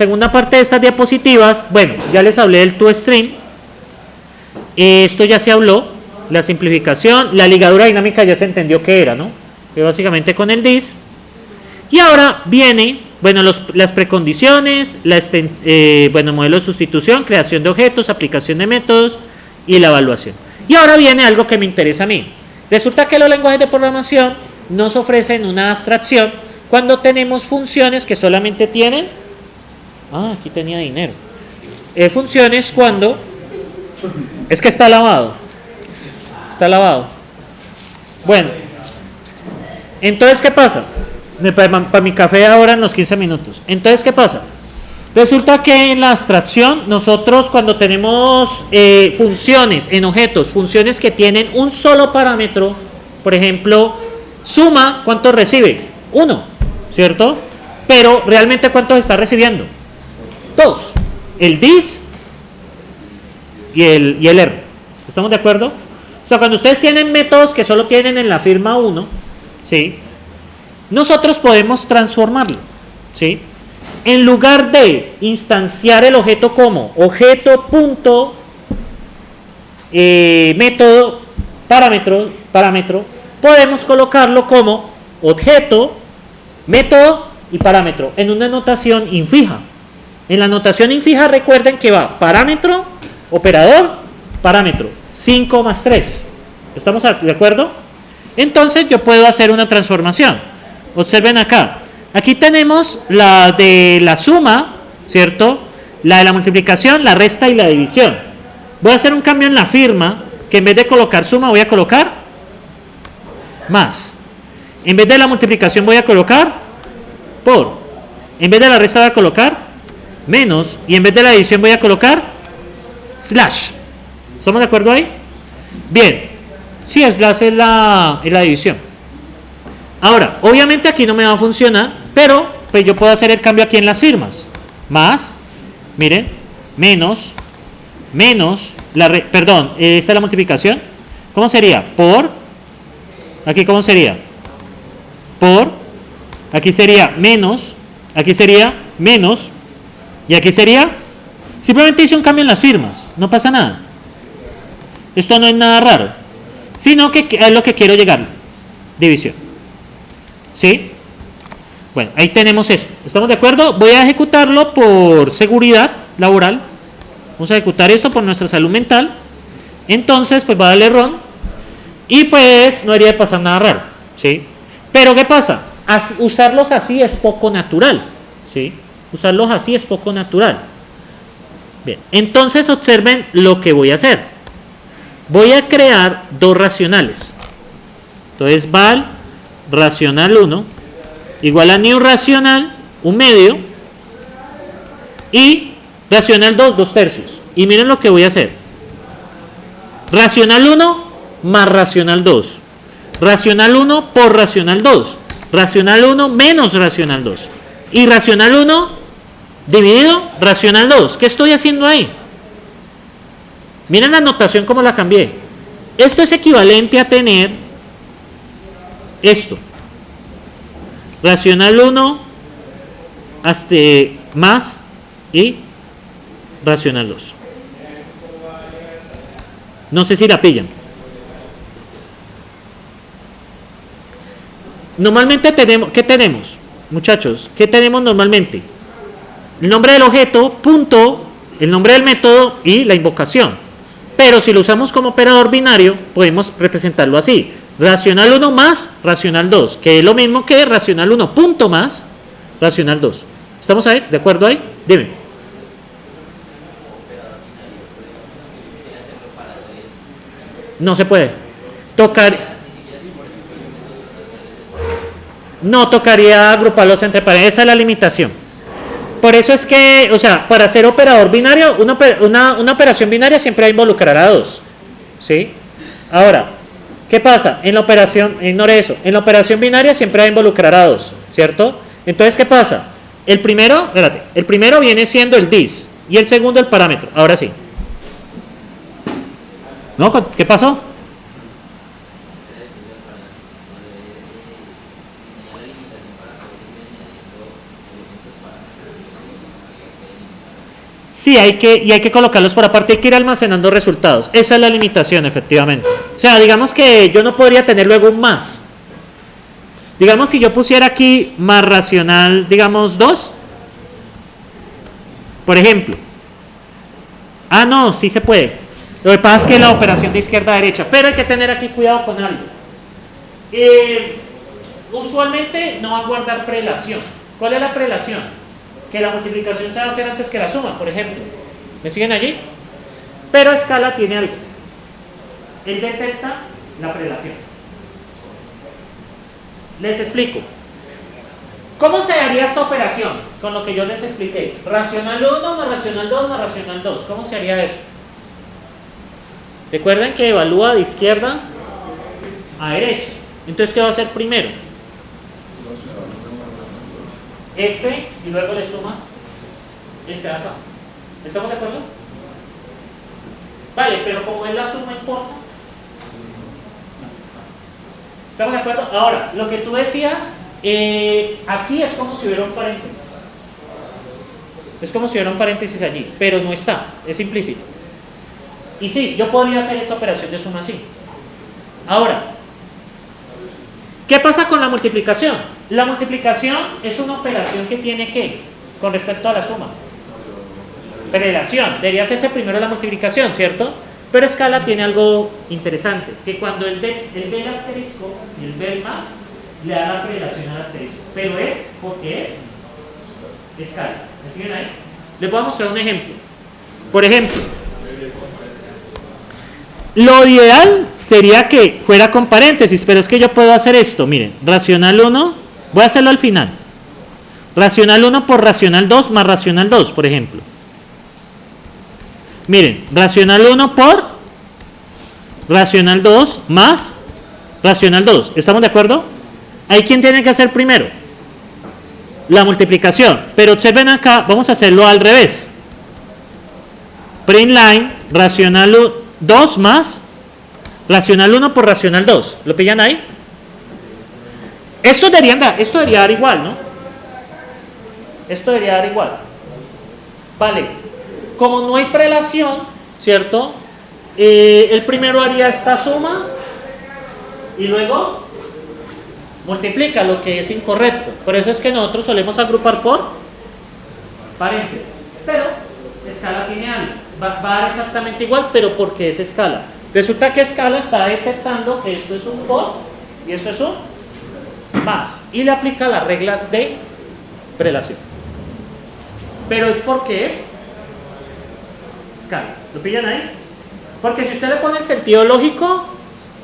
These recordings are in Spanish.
segunda parte de estas diapositivas, bueno, ya les hablé del toString. Esto ya se habló, la simplificación, la ligadura dinámica ya se entendió qué era, ¿no? Que básicamente con el this. Y ahora viene, bueno, las precondiciones, bueno, modelo de sustitución, creación de objetos, aplicación de métodos y la evaluación. Y ahora viene algo que me interesa a mí. Resulta que los lenguajes de programación nos ofrecen una abstracción cuando tenemos funciones que solamente tienen... aquí tenía dinero. Funciones cuando... Es que está lavado. Está lavado. Bueno. Entonces, ¿qué pasa? Para mi café ahora en los 15 minutos. Entonces, ¿qué pasa? Resulta que en la abstracción, nosotros cuando tenemos funciones en objetos, funciones que tienen un solo parámetro, por ejemplo, suma, ¿cuánto recibe? 1, ¿cierto? Pero realmente ¿cuántos está recibiendo? 2. El this y el R. ¿Estamos de acuerdo? O sea, cuando ustedes tienen métodos que solo tienen en la firma 1, ¿sí? Nosotros podemos transformarlo, ¿sí? En lugar de instanciar el objeto como objeto punto método parámetro, podemos colocarlo como objeto, método y parámetro en una notación infija. En la notación infija recuerden que va parámetro, operador, parámetro, 5 más 3. ¿Estamos de acuerdo? Entonces yo puedo hacer una transformación. Observen acá. Aquí tenemos la de la suma, ¿cierto? La de la multiplicación, la resta y la división. Voy a hacer un cambio en la firma, que en vez de colocar suma voy a colocar más. En vez de la multiplicación voy a colocar por. En vez de la resta voy a colocar menos. Y en vez de la división voy a colocar slash. ¿Estamos de acuerdo ahí? Bien. Sí, slash es la división. Ahora, obviamente aquí no me va a funcionar, pero pues yo puedo hacer el cambio aquí en las firmas. Más, miren, menos, perdón, esta es la multiplicación. ¿Cómo sería? Por, aquí ¿cómo sería? Por, aquí sería menos, y aquí sería, simplemente hice un cambio en las firmas, no pasa nada. Esto no es nada raro, sino que es lo que quiero llegar, división. ¿Sí? Bueno, ahí tenemos eso. ¿Estamos de acuerdo? Voy a ejecutarlo por seguridad laboral. Vamos a ejecutar esto por nuestra salud mental. Entonces, pues va a darle run. Y pues no debería pasar nada raro. ¿Sí? Pero ¿qué pasa? Usarlos así es poco natural. ¿Sí? Usarlos así es poco natural. Bien, entonces observen lo que voy a hacer. Voy a crear dos racionales. Entonces, val racional 1 igual a new racional, un medio, y racional 2, 2/3. Y miren lo que voy a hacer. Racional 1 más racional 2. Racional 1 por racional 2. Racional 1 menos racional 2. Y racional 1 dividido racional 2. ¿Qué estoy haciendo ahí? Miren la notación como la cambié. Esto es equivalente a tener esto. Racional 1 hasta más y racional 2. No sé si la pillan. Normalmente tenemos, ¿qué tenemos, muchachos? ¿Qué tenemos normalmente? El nombre del objeto, punto, el nombre del método y la invocación. Pero si lo usamos como operador binario, podemos representarlo así. Racional 1 más racional 2, que es lo mismo que racional 1 punto más racional 2. ¿Estamos ahí? ¿De acuerdo ahí? Dime. No se puede. No tocaría agruparlos entre pares. Esa es la limitación. Por eso es que, o sea, para ser operador binario, una operación binaria siempre va a involucrar a dos. ¿Sí? Ahora, ¿qué pasa? En la operación, ignore eso, en la operación binaria siempre va a involucrar a dos, ¿cierto? Entonces, ¿qué pasa? El primero viene siendo el this y el segundo el parámetro. Ahora sí. ¿No? ¿Qué pasó? Sí, hay que colocarlos por aparte, hay que ir almacenando resultados. Esa es la limitación, efectivamente. O sea, digamos que yo no podría tener luego un más. Digamos, si yo pusiera aquí más racional, digamos 2. Por ejemplo. Ah, no, sí se puede. Lo que pasa es que la operación de izquierda a derecha. Pero hay que tener aquí cuidado con algo. Usualmente no va a guardar prelación. ¿Cuál es la prelación? Que la multiplicación se va a hacer antes que la suma, por ejemplo. ¿Me siguen allí? Pero Scala tiene algo. Él detecta la prelación. Les explico. ¿Cómo se haría esta operación? Con lo que yo les expliqué. Racional 1 más racional 2 más racional 2. ¿Cómo se haría eso? Recuerden que evalúa de izquierda a derecha. Entonces, ¿qué va a hacer primero? Este y luego le suma este de acá. ¿Estamos de acuerdo? Vale, pero como es la suma importa. ¿Estamos de acuerdo? Ahora, lo que tú decías, aquí es como si hubiera un paréntesis. Es como si hubiera un paréntesis allí, pero no está, es implícito. Y sí, yo podría hacer esta operación de suma así. Ahora, ¿qué pasa con la multiplicación? La multiplicación es una operación que tiene que, con respecto a la suma, prelación. Debería hacerse primero la multiplicación, ¿cierto? Pero Scala tiene algo interesante, que cuando el del asterisco y el del más, le da la prelación al asterisco. Pero es porque es Scala. ¿Me siguen ahí? Les voy a mostrar un ejemplo. Por ejemplo, lo ideal sería que fuera con paréntesis, pero es que yo puedo hacer esto. Miren, racional 1, voy a hacerlo al final. Racional 1 por racional 2 más racional 2, por ejemplo. Miren, racional 1 por racional 2 más racional 2. ¿Estamos de acuerdo? ¿Hay quién tiene que hacer primero? La multiplicación. Pero observen acá, vamos a hacerlo al revés. Print line, racional 2 más racional 1 por racional 2. ¿Lo pillan ahí? Esto debería dar igual, ¿no? Esto debería dar igual. Vale. Como no hay prelación, ¿cierto? El primero haría esta suma y luego multiplica, lo que es incorrecto. Por eso es que nosotros solemos agrupar por paréntesis. Pero Scala tiene algo. Va a dar exactamente igual, pero porque es Scala. Resulta que Scala está detectando que esto es un por y esto es un más. Y le aplica las reglas de prelación. Pero es porque es Scala. ¿Lo pillan ahí? Porque si usted le pone el sentido lógico,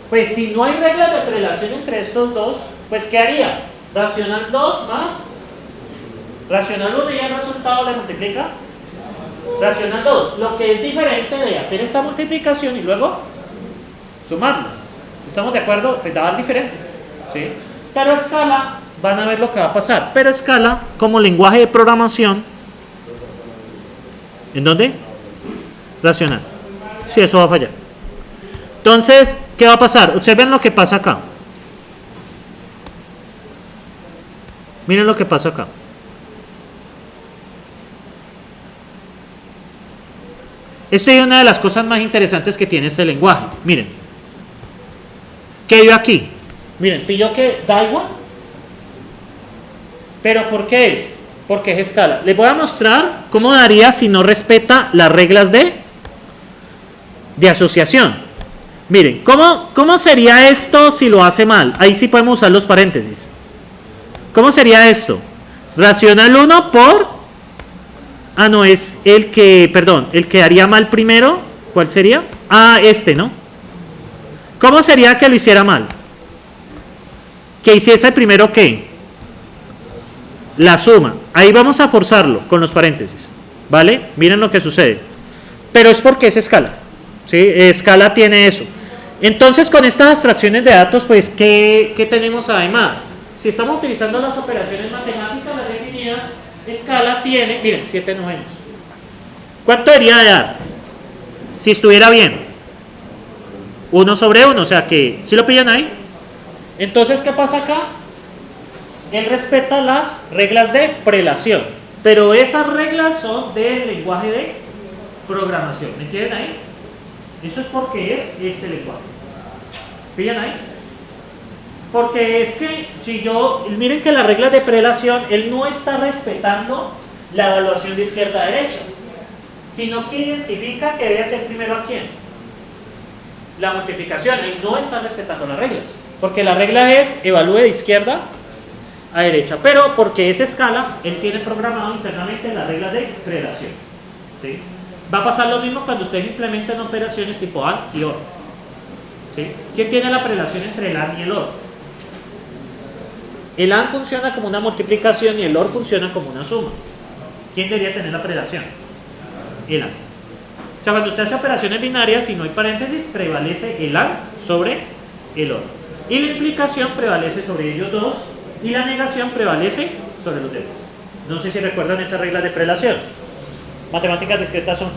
pues si no hay reglas de prelación entre estos dos, pues ¿qué haría? Racional 2 más racional 1 y el resultado le multiplica racional 2. Lo que es diferente de hacer esta multiplicación y luego sumarlo. ¿Estamos de acuerdo? Pues va a dar diferente. ¿Sí? Pero Scala, van a ver lo que va a pasar. Pero Scala, como lenguaje de programación, ¿en dónde? Racional. Sí, eso va a fallar. Entonces, ¿qué va a pasar? Observen lo que pasa acá. Miren lo que pasa acá. Esta es una de las cosas más interesantes que tiene este lenguaje. Miren. ¿Qué dio aquí? Miren, pilló que da igual. ¿Pero por qué es? Porque es Scala. Les voy a mostrar cómo daría si no respeta las reglas de asociación. Miren, ¿cómo sería esto si lo hace mal? Ahí sí podemos usar los paréntesis. ¿Cómo sería esto? Racional 1 por... Ah, no, es el que... Perdón, el que haría mal primero. ¿Cuál sería? Ah, este, ¿no? ¿Cómo sería que lo hiciera mal? Que hiciese primero ¿qué? La suma. Ahí vamos a forzarlo con los paréntesis. ¿Vale? Miren lo que sucede. Pero es porque es Scala. ¿Sí? Scala tiene eso. Entonces, con estas abstracciones de datos, pues, ¿qué tenemos además? Si estamos utilizando las operaciones matemáticas, las definidas, Scala tiene, miren, 7 novenos. ¿Cuánto debería de dar? Si estuviera bien. 1 sobre 1, o sea que, ¿sí lo pillan ahí? Entonces, ¿qué pasa acá? Él respeta las reglas de prelación, pero esas reglas son del lenguaje de programación. ¿Me entienden ahí? Eso es porque es este lenguaje. ¿Pillan ahí? Porque es que si yo, miren que las reglas de prelación, él no está respetando la evaluación de izquierda a derecha, sino que identifica que debe hacer primero a quién. La multiplicación, y no está respetando las reglas. Porque la regla es evalúe de izquierda a derecha, pero porque es escala, él tiene programado internamente las reglas de prelación. ¿Sí? Va a pasar lo mismo cuando ustedes implementan operaciones tipo AND y OR. ¿Sí? ¿Quién tiene la prelación entre el AND y el OR? El AND funciona como una multiplicación y el OR funciona como una suma. ¿Quién debería tener la prelación? El AND. O sea, cuando usted hace operaciones binarias, si no hay paréntesis, prevalece el AND sobre el OR. Y la implicación prevalece sobre ellos dos y la negación prevalece sobre los demás. No sé si recuerdan esas reglas de prelación. Matemáticas discretas son.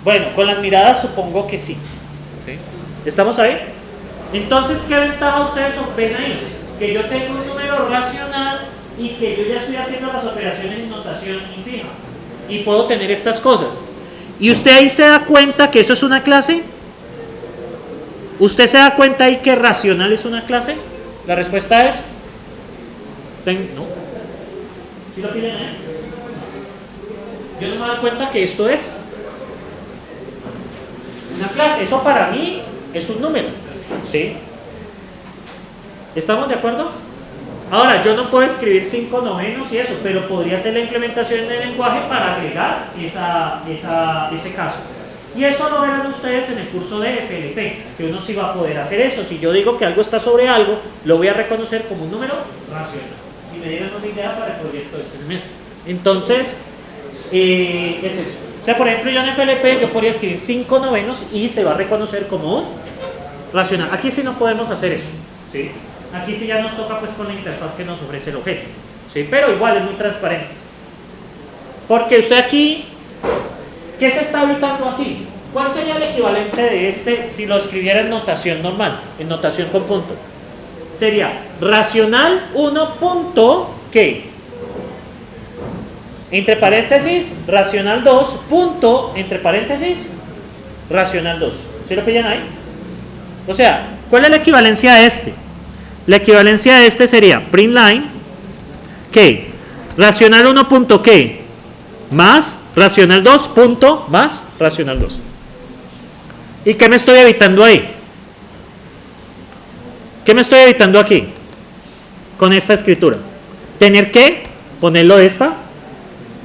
Bueno, con las miradas supongo que sí. ¿Sí? ¿Estamos ahí? Entonces, ¿qué ventaja ustedes ven ahí? Que yo tengo un número racional y que yo ya estoy haciendo las operaciones en notación infija. Y puedo tener estas cosas. ¿Y usted ahí se da cuenta que eso es una clase? ¿Usted se da cuenta ahí que racional es una clase? La respuesta es... ¿no? ¿Sí lo piden ahí? Yo no me doy cuenta que esto es una clase. Eso para mí es un número. ¿Sí? ¿Estamos de acuerdo? Ahora, yo no puedo escribir 5 novenos y eso, pero podría hacer la implementación del lenguaje para agregar ese caso. Y eso lo verán ustedes en el curso de FLP, que uno sí va a poder hacer eso. Si yo digo que algo está sobre algo, lo voy a reconocer como un número racional. Y me dieron una idea para el proyecto de este semestre. Entonces, es eso. O sea, por ejemplo, yo en FLP yo podría escribir 5 novenos y se va a reconocer como un racional. Aquí sí no podemos hacer eso, ¿sí? Aquí sí ya nos toca pues con la interfaz que nos ofrece el objeto, ¿sí? Pero igual es muy transparente. Porque usted aquí, ¿qué se está evitando aquí? ¿Cuál sería el equivalente de este si lo escribiera en notación normal, en notación con punto? Sería racional 1 punto, ¿qué? Entre paréntesis, racional 2 punto, entre paréntesis, racional 2. ¿Sí lo pillan ahí? O sea, ¿cuál es la equivalencia de este? La equivalencia de este sería print line, ¿qué? Racional 1 punto, ¿qué? Más racional 2 punto, más racional 2. ¿Y qué me estoy evitando ahí? ¿Qué me estoy evitando aquí? Con esta escritura. Tener que ponerlo de esta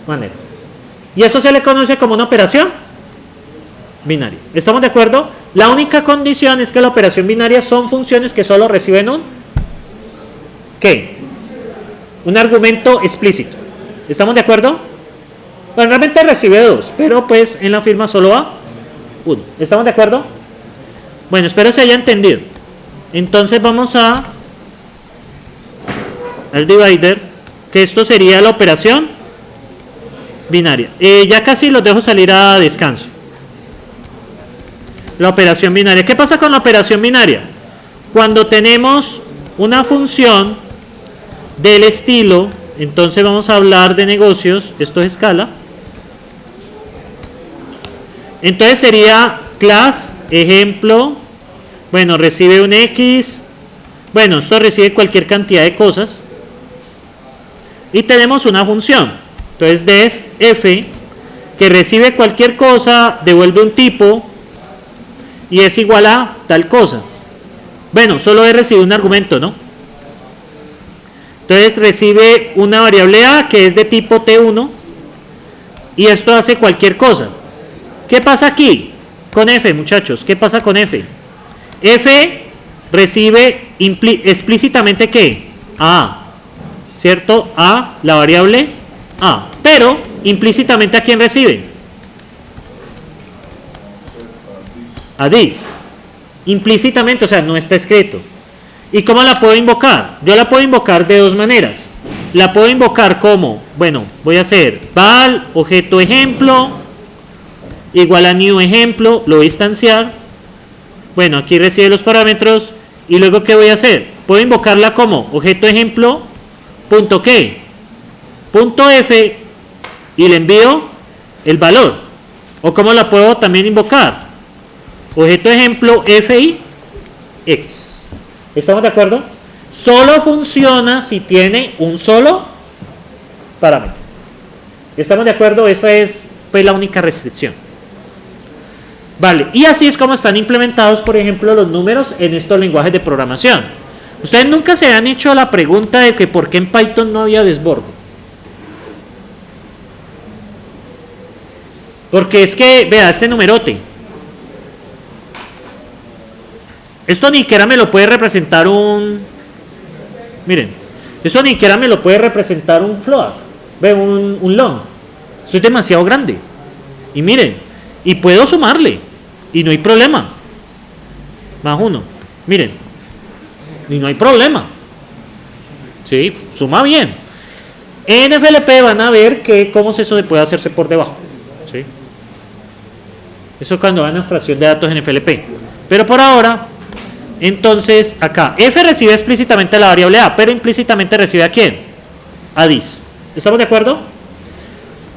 manera. Y eso se le conoce como una operación binaria. ¿Estamos de acuerdo? La única condición es que la operación binaria son funciones que solo reciben un ¿qué? Un argumento explícito. ¿Estamos de acuerdo? Bueno, realmente recibe 2, pero pues en la firma solo va 1. ¿Estamos de acuerdo? Bueno, espero se haya entendido. Entonces vamos al divider, que esto sería la operación binaria. Ya casi los dejo salir a descanso. La operación binaria. ¿Qué pasa con la operación binaria? Cuando tenemos una función del estilo, entonces vamos a hablar de negocios, esto es escala. Entonces sería class, ejemplo, bueno, recibe un X, bueno, esto recibe cualquier cantidad de cosas. Y tenemos una función, entonces def f, que recibe cualquier cosa, devuelve un tipo, y es igual a tal cosa. Bueno, solo he recibido un argumento, ¿no? Entonces recibe una variable a que es de tipo T1 y esto hace cualquier cosa. ¿Qué pasa aquí con f, muchachos? ¿Qué pasa con f? F recibe explícitamente ¿qué? A, ¿cierto? A, la variable a. Pero implícitamente ¿a quién recibe? A this. Implícitamente, o sea, no está escrito. ¿Y cómo la puedo invocar? Yo la puedo invocar de dos maneras. La puedo invocar como, bueno, voy a hacer val, objeto ejemplo, igual a new ejemplo, lo voy a instanciar. Bueno, aquí recibe los parámetros. Y luego, ¿qué voy a hacer? Puedo invocarla como objeto ejemplo, punto qué, punto f, y le envío el valor. O cómo la puedo también invocar. Objeto ejemplo fi x. ¿Estamos de acuerdo? Solo funciona si tiene un solo parámetro. ¿Estamos de acuerdo? Esa es pues la única restricción. Vale, y así es como están implementados, por ejemplo, los números en estos lenguajes de programación. Ustedes nunca se han hecho la pregunta de que por qué en Python no había desborde. Porque es que, vea, este numerote. Esto ni siquiera me lo puede representar un... Miren, eso ni siquiera me lo puede representar un float. Ve, un long. Eso es demasiado grande. Y miren, y puedo sumarle. Y no hay problema. Más uno. Miren. Y no hay problema. Sí, suma bien. En FLP van a ver que cómo eso puede hacerse por debajo. ¿Sí? Eso es cuando van a extracción de datos en FLP. Pero por ahora, entonces acá, F recibe explícitamente la variable A, pero implícitamente recibe a quién? A dis. ¿Estamos de acuerdo?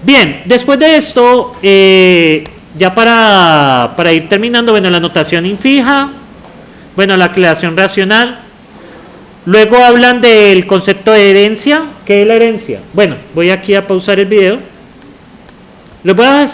Bien, después de esto, ya para ir terminando, bueno, la notación infija, bueno, la creación racional. Luego hablan del concepto de herencia. ¿Qué es la herencia? Bueno, voy aquí a pausar el video. Les voy a dejar